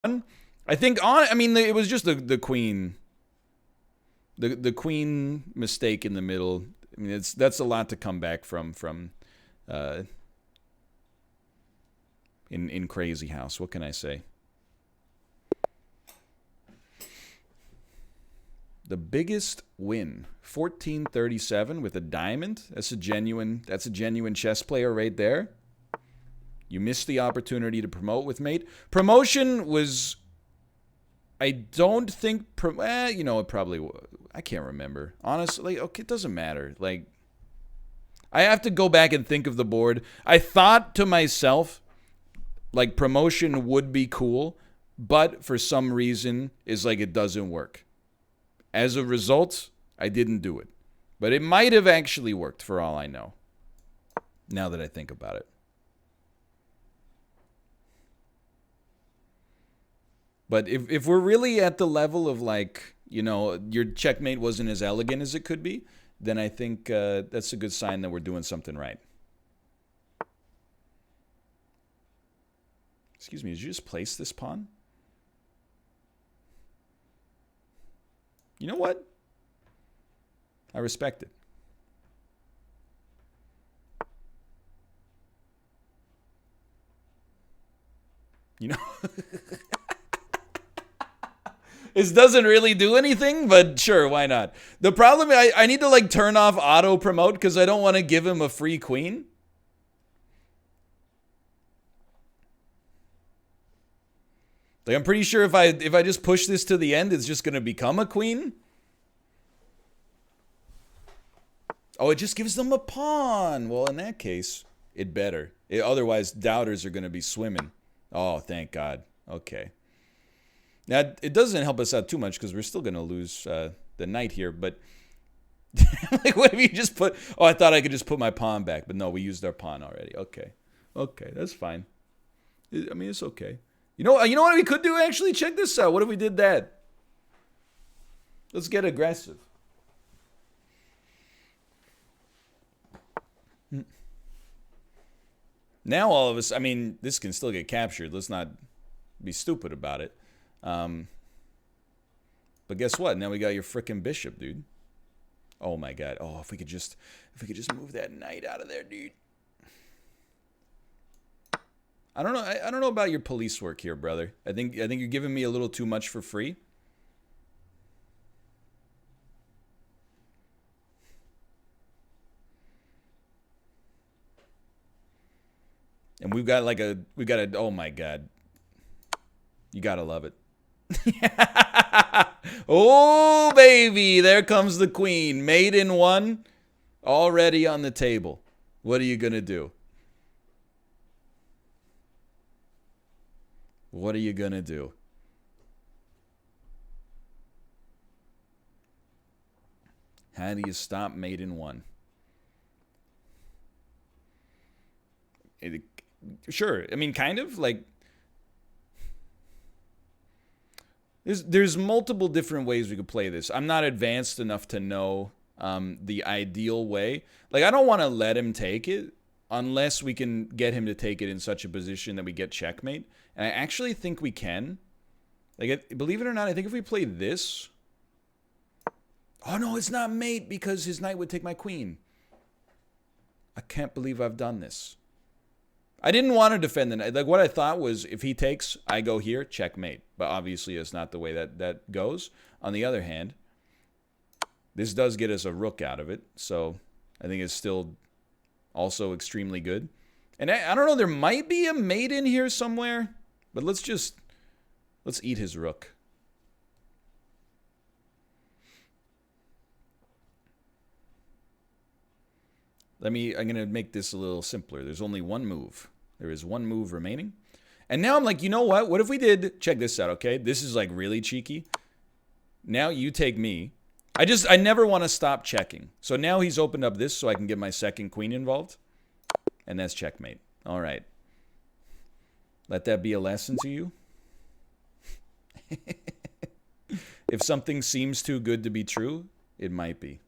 I think I mean, it was just the queen. The queen mistake in the middle. I mean, that's a lot to come back from uh, in Crazyhouse. What can I say? The biggest win, 1437 with a diamond. That's a genuine chess player right there. You missed the opportunity to promote with mate. Promotion was, I don't think, you know, it probably, I can't remember. Honestly, okay, it doesn't matter. Like, I have to go back and think of the board. I thought to myself, like, promotion would be cool, but for some reason, is like it doesn't work. As a result, I didn't do it. But it might have actually worked for all I know, now that I think about it. But if we're really at the level of, like, you know, your checkmate wasn't as elegant as it could be, then I think that's a good sign that we're doing something right. Excuse me, did you just place this pawn? You know what? I respect it. You know? This doesn't really do anything, but sure, why not? The problem, I need to, like, turn off auto promote because I don't want to give him a free queen. Like, I'm pretty sure if I just push this to the end, it's just going to become a queen. Oh, it just gives them a pawn. Well, in that case, it better. Otherwise, doubters are going to be swimming. Oh, thank God. Okay. Now, it doesn't help us out too much because we're still going to lose the knight here. But, like, what if you just put... Oh, I thought I could just put my pawn back. But no, we used our pawn already. Okay. Okay, that's fine. I mean, it's okay. You know what we could do, actually? Check this out. What if we did that? Let's get aggressive. Now all of us, I mean, this can still get captured. Let's not be stupid about it. But guess what? Now we got your frickin' bishop, dude. Oh my God. Oh, if we could just move that knight out of there, dude. I don't know. I don't know about your police work here, brother. I think you're giving me a little too much for free. And we got a, oh my God. You gotta love it. Oh, baby, there comes the queen. Mate in one, already on the table. What are you gonna do? What are you gonna do? How do you stop mate in one? Sure, I mean, kind of, like, there's multiple different ways we could play this. I'm not advanced enough to know the ideal way. Like, I don't want to let him take it unless we can get him to take it in such a position that we get checkmate. And I actually think we can. Like, believe it or not, I think if we play this... Oh, no, it's not mate because his knight would take my queen. I can't believe I've done this. I didn't want to defend the knight. Like, what I thought was, if he takes, I go here, checkmate. But obviously, it's not the way that goes. On the other hand, this does get us a rook out of it. So, I think it's still also extremely good. And I don't know, there might be a mate in here somewhere. But let's eat his rook. I'm going to make this a little simpler. There's only one move. There is one move remaining. And now I'm like, you know what? What if we did, check this out, okay? This is, like, really cheeky. Now you take me. I never want to stop checking. So now he's opened up this so I can get my second queen involved. And that's checkmate. All right. Let that be a lesson to you. If something seems too good to be true, it might be.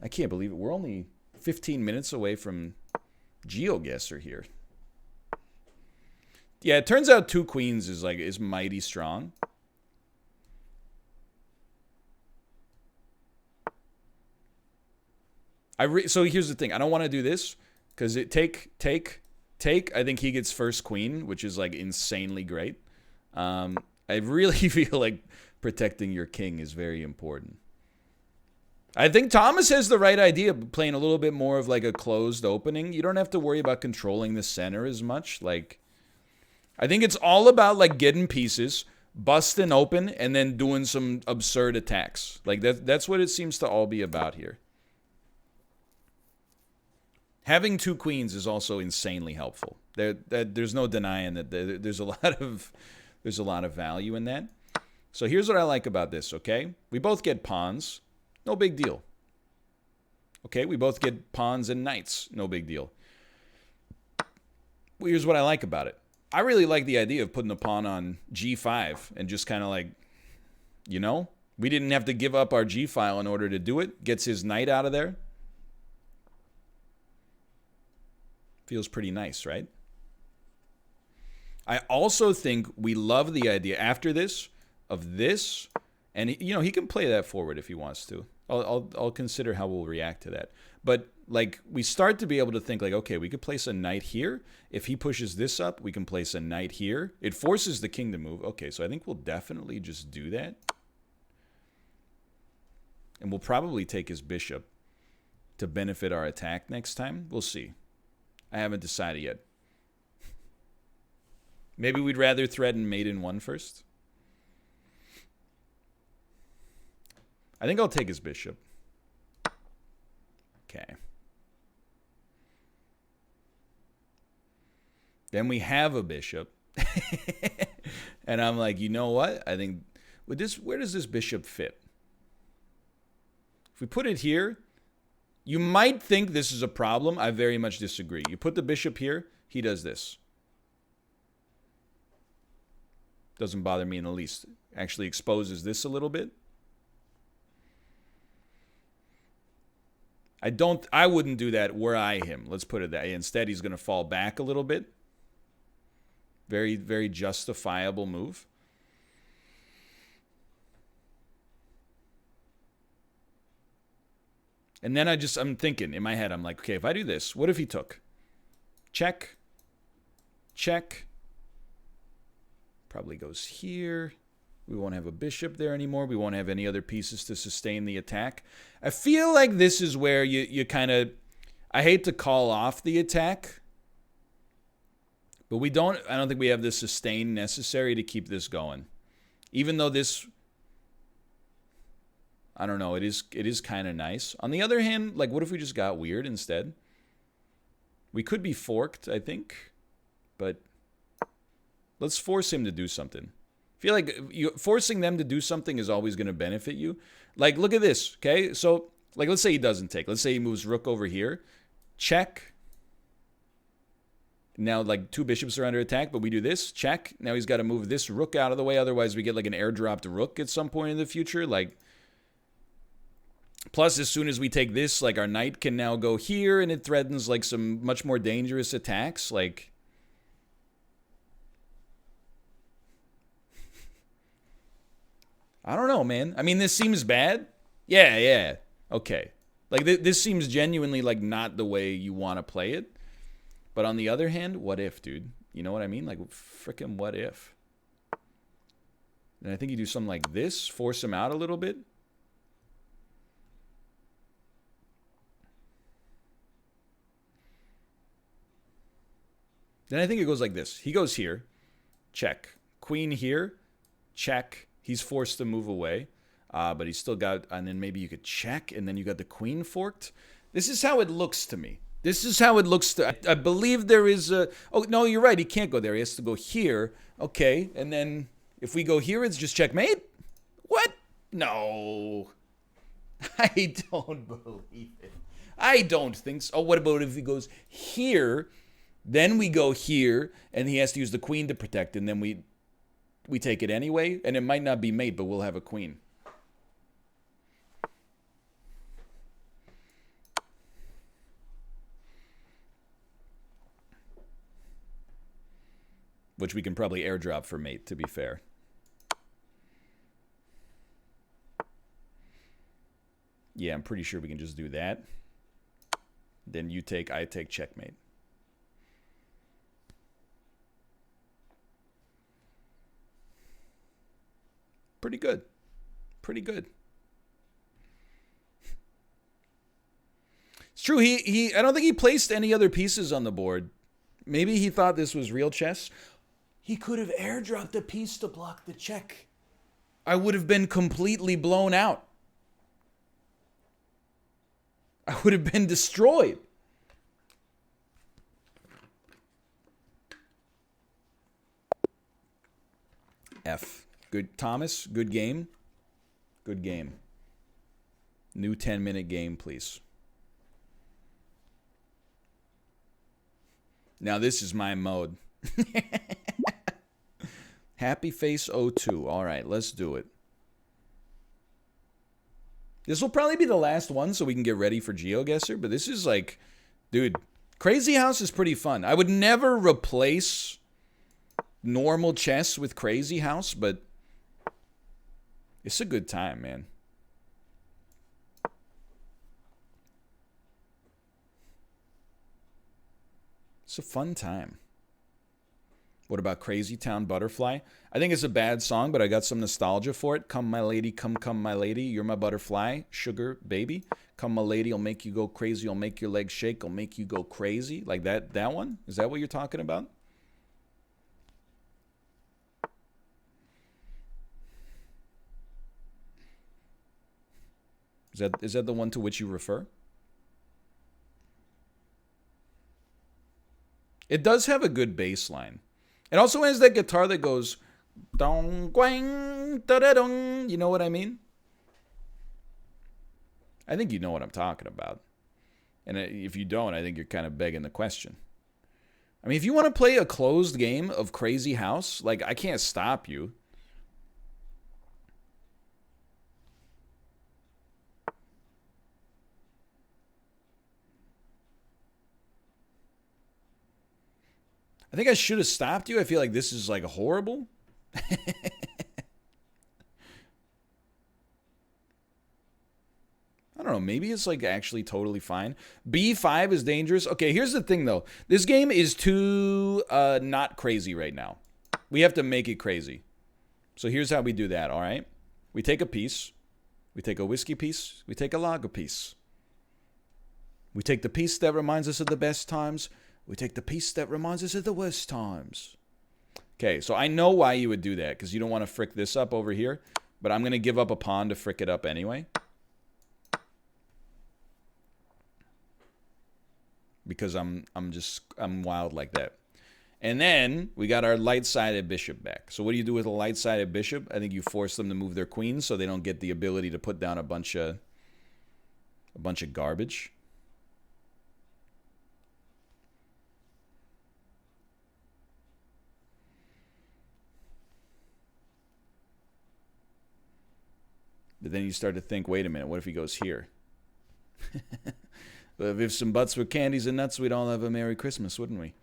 I can't believe it. We're only 15 minutes away from GeoGuessr here. Yeah, it turns out 2 queens is mighty strong. So here's the thing. I don't want to do this because it take. I think he gets first queen, which is like insanely great. I really feel like protecting your king is very important. I think Thomas has the right idea of playing a little bit more of like a closed opening. You don't have to worry about controlling the center as much. Like, I think it's all about like getting pieces, busting open, and then doing some absurd attacks. Like that's what it seems to all be about here. Having 2 queens is also insanely helpful. There's no denying that there's a lot of value in that. So here's what I like about this, okay? We both get pawns. No big deal. Okay, we both get pawns and knights. No big deal. Well, here's what I like about it. I really like the idea of putting the pawn on g5 and just kind of like, you know, we didn't have to give up our g file in order to do it. Gets his knight out of there. Feels pretty nice, right? I also think we love the idea after this of this, and you know, he can play that forward if he wants to. I'll consider how we'll react to that. But like we start to be able to think like, okay, we could place a knight here. If he pushes this up, we can place a knight here. It forces the king to move. Okay, so I think we'll definitely just do that. And we'll probably take his bishop to benefit our attack next time. We'll see. I haven't decided yet. Maybe we'd rather threaten mate in 1 first. I think I'll take his bishop. Okay. Then we have a bishop. And I'm like, you know what? I think with this, where does this bishop fit? If we put it here, you might think this is a problem. I very much disagree. You put the bishop here, he does this. Doesn't bother me in the least. Actually exposes this a little bit. I wouldn't do that were I him. Let's put it that way. Instead, he's going to fall back a little bit. Very, very justifiable move. And then I'm thinking in my head, I'm like, okay, if I do this, what if he took? Check. Check. Probably goes here. We won't have a bishop there anymore. We won't have any other pieces to sustain the attack. I feel like this is where you kind of... I hate to call off the attack. But I don't think we have the sustain necessary to keep this going. Even though this... I don't know. It is kind of nice. On the other hand, like, what if we just got weird instead? We could be forked, I think. But let's force him to do something. I feel like forcing them to do something is always going to benefit you. Like, look at this, okay? So, like, let's say he doesn't take. Let's say he moves rook over here. Check. Now, like, 2 bishops are under attack, but we do this. Check. Now he's got to move this rook out of the way. Otherwise, we get, like, an airdropped rook at some point in the future. Like, plus, as soon as we take this, like, our knight can now go here, and it threatens, like, some much more dangerous attacks. Like... I don't know, man. I mean, this seems bad. Yeah. Okay. Like, this seems genuinely, like, not the way you want to play it. But on the other hand, what if, dude? You know what I mean? Like, frickin' what if? And I think you do something like this. Force him out a little bit. Then I think it goes like this. He goes here. Check. Queen here. Check. He's forced to move away, but he's still got, and then maybe you could check, and then you got the queen forked. This is how it looks to me. This is how it looks to, I believe there is a, oh, no, you're right, he can't go there. He has to go here. Okay, and then if we go here, it's just checkmate? What? No. I don't believe it. I don't think so. Oh, what about if he goes here, then we go here, and he has to use the queen to protect, and then we take it anyway, and it might not be mate, but we'll have a queen. which we can probably airdrop for mate, to be fair. Yeah, I'm pretty sure we can just do that. Then you take, I take checkmate. Pretty good. Pretty good. It's true, I don't think he placed any other pieces on the board. Maybe he thought this was real chess. He could have airdropped a piece to block the check. I would have been completely blown out. I would have been destroyed. F. Good, Thomas. Good game. Good game. New 10-minute game, please. Now this is my mode. Happy Face 02. All right, let's do it. This will probably be the last one so we can get ready for GeoGuessr, but this is like, dude, Crazyhouse is pretty fun. I would never replace normal chess with Crazyhouse, but it's a good time, man. It's a fun time. What about Crazy Town Butterfly? I think it's a bad song, but I got some nostalgia for it. Come, my lady, come, my lady. You're my butterfly, sugar baby. Come, my lady, I'll make you go crazy. I'll make your legs shake. I'll make you go crazy. Like that one? Is that what you're talking about? Is that the one to which you refer? It does have a good bass line. It also has that guitar that goes dong gwang da da dong. You know what I mean? I think you know what I'm talking about. And if you don't, I think you're kind of begging the question. I mean, if you want to play a closed game of Crazyhouse, like, I can't stop you. I think I should have stopped you. I feel like this is like horrible. I don't know. Maybe it's like actually totally fine. B5 is dangerous. Okay, here's the thing though. This game is too not crazy right now. We have to make it crazy. So here's how we do that, all right? We take a piece. We take a whiskey piece. We take a lager piece. We take the piece that reminds us of the best times. We take the piece that reminds us of the worst times. Okay, so I know why you would do that, because you don't want to frick this up over here, but I'm going to give up a pawn to frick it up anyway. Because I'm wild like that. And then we got our light-sided bishop back. So what do you do with a light-sided bishop? I think you force them to move their queens so they don't get the ability to put down a bunch of garbage. But then you start to think, wait a minute, what if he goes here? If some butts were candies and nuts, we'd all have a Merry Christmas, wouldn't we?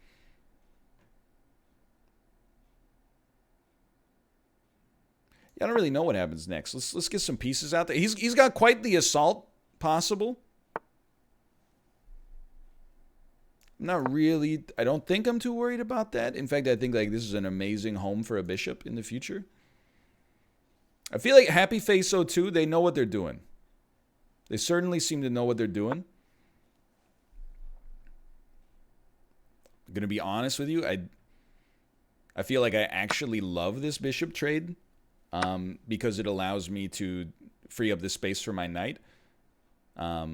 Yeah, I don't really know what happens next. Let's get some pieces out there. He's got quite the assault possible. I'm not really, I don't think I'm too worried about that. In fact, I think like this is an amazing home for a bishop in the future. I feel like Happy Face 02, they know what they're doing. They certainly seem to know what they're doing. I'm going to be honest with you. I feel like I actually love this bishop trade because it allows me to free up the space for my knight. Now,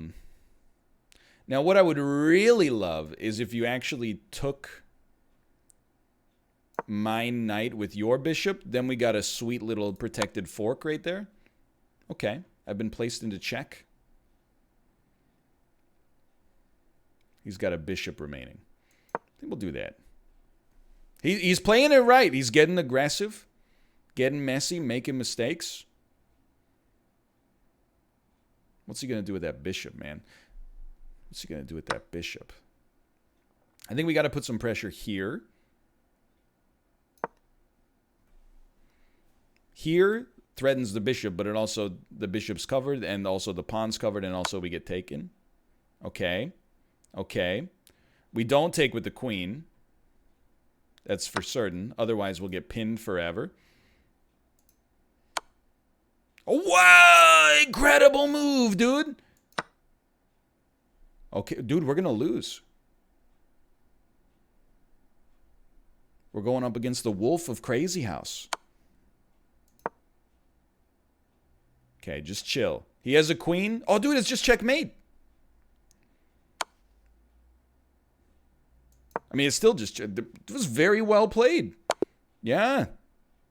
what I would really love is if you actually took my knight with your bishop, then we got a sweet little protected fork right there. Okay, I've been placed into check. He's got a bishop remaining. I think we'll do that. He's playing it right. He's getting aggressive, getting messy, making mistakes. What's he going to do with that bishop, man? What's he going to do with that bishop? I think we got to put some pressure here. here threatens the bishop, but it also, the bishop's covered, and also the pawn's covered, and also we get taken. Okay. Okay. We don't take with the queen. That's for certain. Otherwise, we'll get pinned forever. Oh, wow! Incredible move, dude! Okay, dude, we're going to lose. We're going up against the wolf of Crazyhouse. Okay, just chill. He has a queen. Oh, dude, it's just checkmate. I mean, it's still just... It was very well played. Yeah.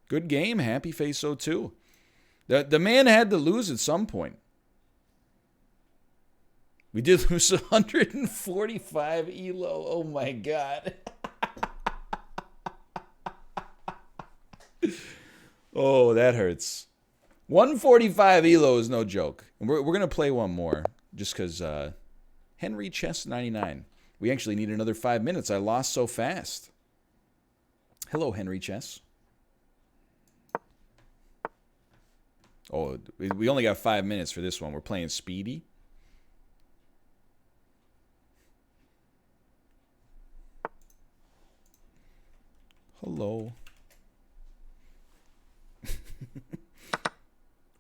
Good game. Happy face 02. The man had to lose at some point. We did lose 145 elo. Oh, my God. Oh, that hurts. 145 elo is no joke. And we're going to play one more just because Henry Chess 99. We actually need another 5 minutes. I lost so fast. Hello, Henry Chess. Oh, we only got 5 minutes for this one. We're playing speedy. Hello.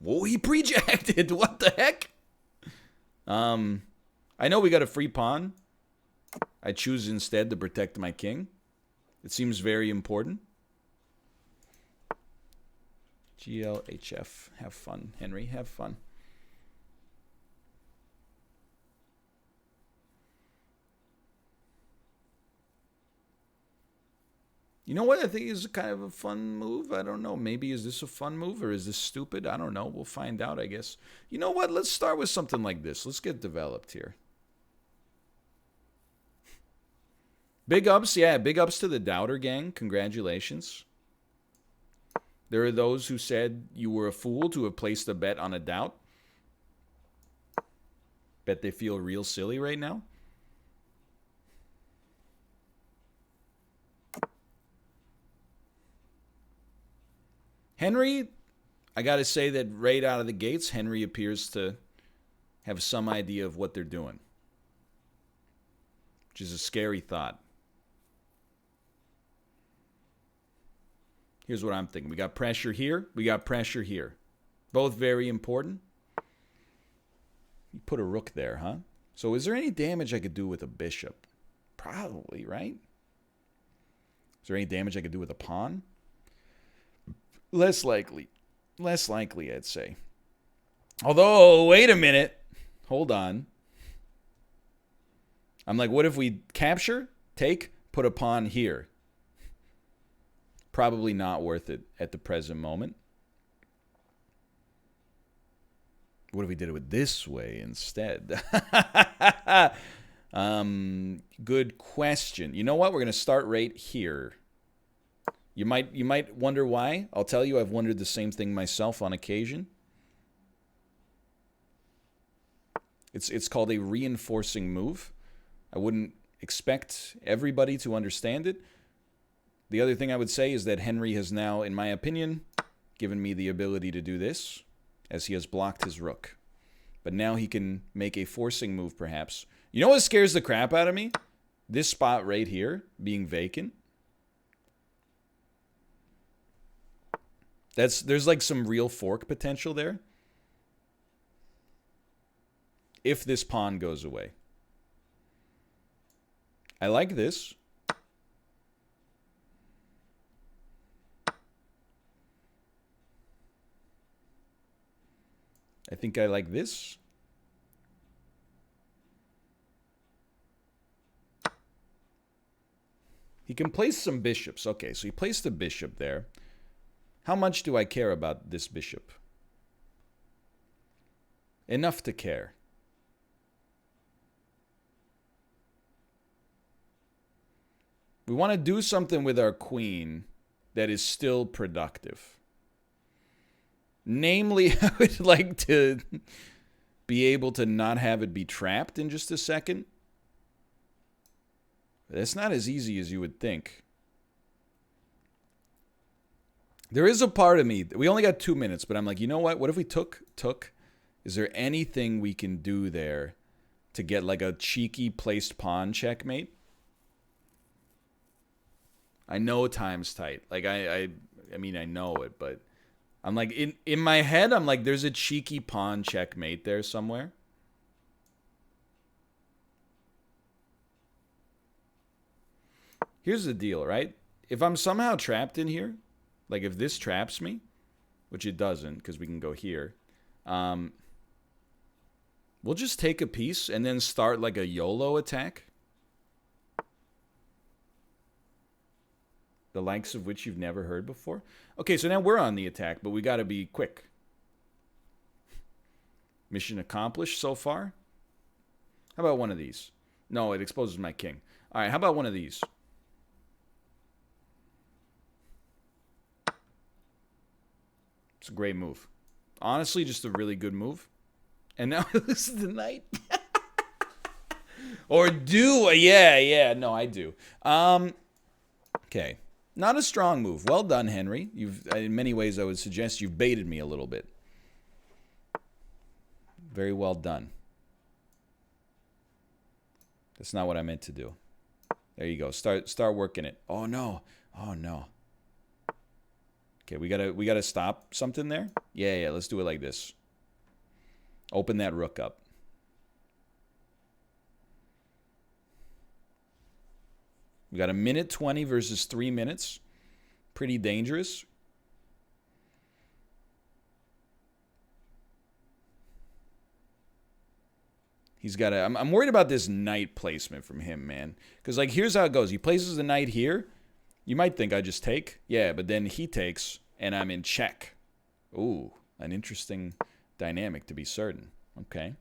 Whoa, he pre-jacked. What the heck? I know we got a free pawn. I choose instead to protect my king. It seems very important. GLHF. Have fun, Henry. Have fun. You know what I think is kind of a fun move? I don't know. Maybe is this a fun move or is this stupid? I don't know. We'll find out, I guess. You know what? Let's start with something like this. Let's get developed here. Big ups. Yeah, big ups to the Doubter gang. Congratulations. There are those who said you were a fool to have placed a bet on a doubt. Bet they feel real silly right now. Henry, I got to say that right out of the gates, Henry appears to have some idea of what they're doing, which is a scary thought. Here's what I'm thinking. We got pressure here. We got pressure here. Both very important. You put a rook there, huh? So is there any damage I could do with a bishop? Probably, right? Is there any damage I could do with a pawn? Less likely. Less likely, I'd say. Although, wait a minute. Hold on. I'm like, what if we capture, take, put a pawn here? Probably not worth it at the present moment. What if we did it with this way instead? Good question. You know what? We're going to start right here. You might wonder why. I'll tell you, I've wondered the same thing myself on occasion. It's called a reinforcing move. I wouldn't expect everybody to understand it. The other thing I would say is that Henry has now, in my opinion, given me the ability to do this, as he has blocked his rook. But now he can make a forcing move, perhaps. You know what scares the crap out of me? This spot right here being vacant. There's like some real fork potential there. If this pawn goes away. I like this. I think I like this. He can place some bishops. Okay, so he placed a bishop there. How much do I care about this bishop? Enough to care. We want to do something with our queen that is still productive. Namely, I would like to be able to not have it be trapped in just a second. That's not as easy as you would think. There is a part of me, we only got 2 minutes, but I'm like, you know what? What if we took? Is there anything we can do there to get like a cheeky placed pawn checkmate? I know time's tight. Like I mean, I know it, but I'm like, in my head, I'm like, there's a cheeky pawn checkmate there somewhere. Here's the deal, right? If I'm somehow trapped in here, like if this traps me, which it doesn't because we can go here, we'll just take a piece and then start like a YOLO attack. The likes of which you've never heard before. Okay, so now we're on the attack, but we got to be quick. Mission accomplished so far. How about one of these? No, it exposes my king. All right, how about one of these? It's a great move. Honestly, just a really good move. And now this is the knight. Or do. Yeah. No, I do. Okay. Not a strong move. Well done, Henry. In many ways, I would suggest you've baited me a little bit. Very well done. That's not what I meant to do. There you go. Start working it. Oh no. Okay, we gotta stop something there. Yeah. Let's do it like this. Open that rook up. We got 1:20 versus 3 minutes. Pretty dangerous. He's got a... I'm worried about this knight placement from him, man. Because, like, here's how it goes. He places the knight here. You might think I just take. Yeah, but then he takes, and I'm in check. Ooh, an interesting dynamic, to be certain. Okay.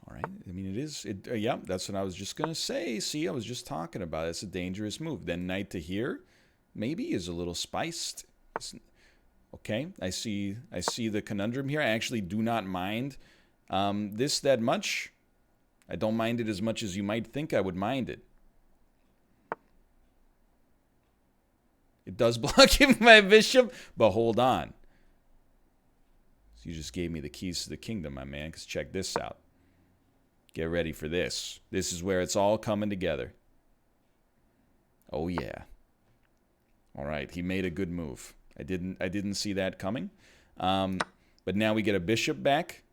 All right. I mean, it is. Yeah, that's what I was just going to say. See, I was just talking about it. It's a dangerous move. Then knight to here maybe is a little spiced. Okay. I see the conundrum here. I actually do not mind this that much. I don't mind it as much as you might think I would mind it. It does block him my bishop, but hold on. So you just gave me the keys to the kingdom, my man, because check this out. Get ready for this. This is where it's all coming together. Oh yeah. All right, he made a good move. I didn't see that coming. But now we get a bishop back.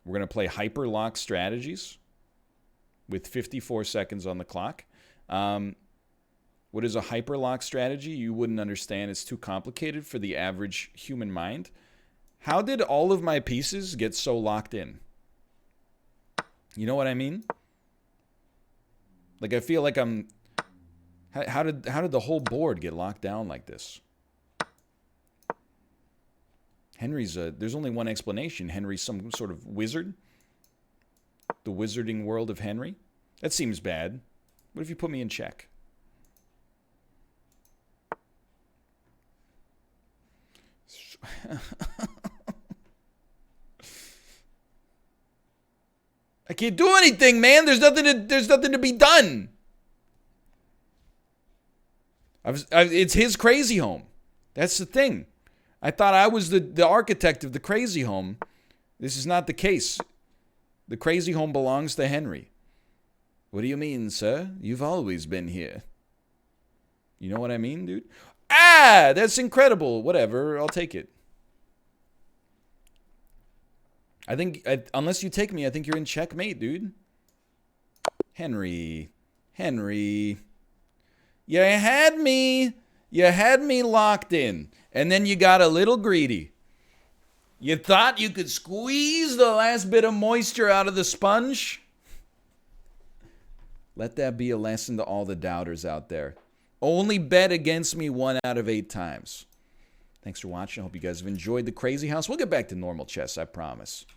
We're going to play hyperlock strategies with 54 seconds on the clock. What is a hyperlock strategy? You wouldn't understand. It's too complicated for the average human mind. How did all of my pieces get so locked in? You know what I mean? Like, I feel like I'm... How did the whole board get locked down like this? Henry's there's only one explanation. Henry's some sort of wizard. The wizarding world of Henry. That seems bad. What if you put me in check? I can't do anything, man. There's nothing to be done. It's his crazy home. That's the thing. I thought I was the architect of the crazy home. This is not the case. The crazy home belongs to Henry. What do you mean, sir? You've always been here. You know what I mean, dude? Ah, that's incredible. Whatever, I'll take it. I think, unless you take me, I think you're in checkmate, dude. Henry. You had me locked in. And then you got a little greedy. You thought you could squeeze the last bit of moisture out of the sponge? Let that be a lesson to all the doubters out there. Only bet against me 1 out of 8 times. Thanks for watching. I hope you guys have enjoyed the Crazy House. We'll get back to normal chess, I promise.